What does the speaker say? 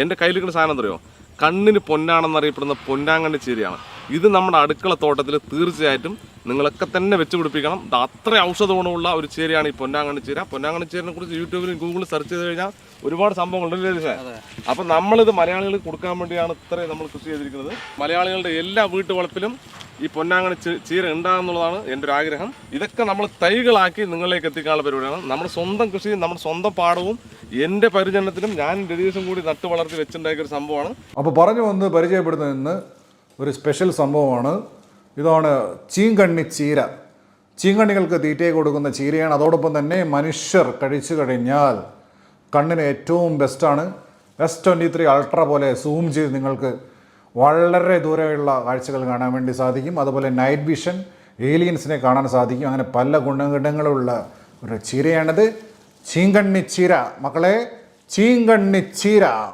എൻ്റെ കയ്യിലിരിക്കുന്ന സാധനം എന്തറിയോ, കണ്ണിന് പൊന്നാണെന്നറിയപ്പെടുന്ന പൊന്നാങ്കണ്ണി ചീരയാണ്. ഇത് നമ്മുടെ അടുക്കള തോട്ടത്തിൽ തീർച്ചയായിട്ടും നിങ്ങളൊക്കെ തന്നെ വെച്ച് പിടിപ്പിക്കണം. അത്ര ഔഷധ ഗുണമുള്ള ഒരു ചീരയാണ് ഈ പൊന്നാങ്കണ്ണി ചീര. പൊന്നാങ്കണ്ണി ചീരനെ കുറിച്ച് യൂട്യൂബിലും ഗൂഗിളിൽ സെർച്ച് ചെയ്ത് കഴിഞ്ഞാൽ ഒരുപാട് സംഭവങ്ങളുണ്ട്. അപ്പം നമ്മളിത് മലയാളികൾക്ക് കൊടുക്കാൻ വേണ്ടിയാണ് ഇത്രയും നമ്മൾ കൃഷി ചെയ്തിരിക്കുന്നത്. മലയാളികളുടെ എല്ലാ വീട്ടുവളപ്പിലും ഈ പൊന്നാങ്കണ്ണി ചീര ഉണ്ടാകുന്നുള്ളതാണ് എൻ്റെ ഒരു ആഗ്രഹം. ഇതൊക്കെ നമ്മൾ തൈകളാക്കി നിങ്ങളിലേക്ക് എത്തിക്കാനുള്ള പരിപാടിയാണ്. നമ്മുടെ സ്വന്തം കൃഷിയും നമ്മുടെ സ്വന്തം പാടവും എൻ്റെ പരിചരണത്തിലും ഞാൻ രതീഷും കൂടി നട്ടു വളർത്തി വെച്ചുണ്ടാക്കിയ ഒരു സംഭവമാണ്. അപ്പോൾ പറഞ്ഞു വന്ന് പരിചയപ്പെടുന്നത് ഇന്ന് ഒരു സ്പെഷ്യൽ സംഭവമാണ്. ഇതാണ് ചീങ്കണ്ണി ചീര. ചീങ്കണ്ണികൾക്ക് തീറ്റയെ കൊടുക്കുന്ന ചീരയാണ്. അതോടൊപ്പം തന്നെ മനുഷ്യർ കഴിച്ചു കഴിഞ്ഞാൽ കണ്ണിന് ഏറ്റവും ബെസ്റ്റാണ്. S23 അൾട്ര പോലെ സൂം ചെയ്ത് നിങ്ങൾക്ക് വളരെ ദൂരെയുള്ള കാഴ്ചകൾ കാണാൻ വേണ്ടി സാധിക്കും. അതുപോലെ നൈറ്റ് വിഷൻ, ഏലിയൻസിനെ കാണാൻ സാധിക്കും. അങ്ങനെ പല ഗുണങ്ങളുള്ള ഒരു ചീരയാണിത്. ചീങ്കണ്ണി ചീര മക്കളെ, ചീങ്കണ്ണി ചീര.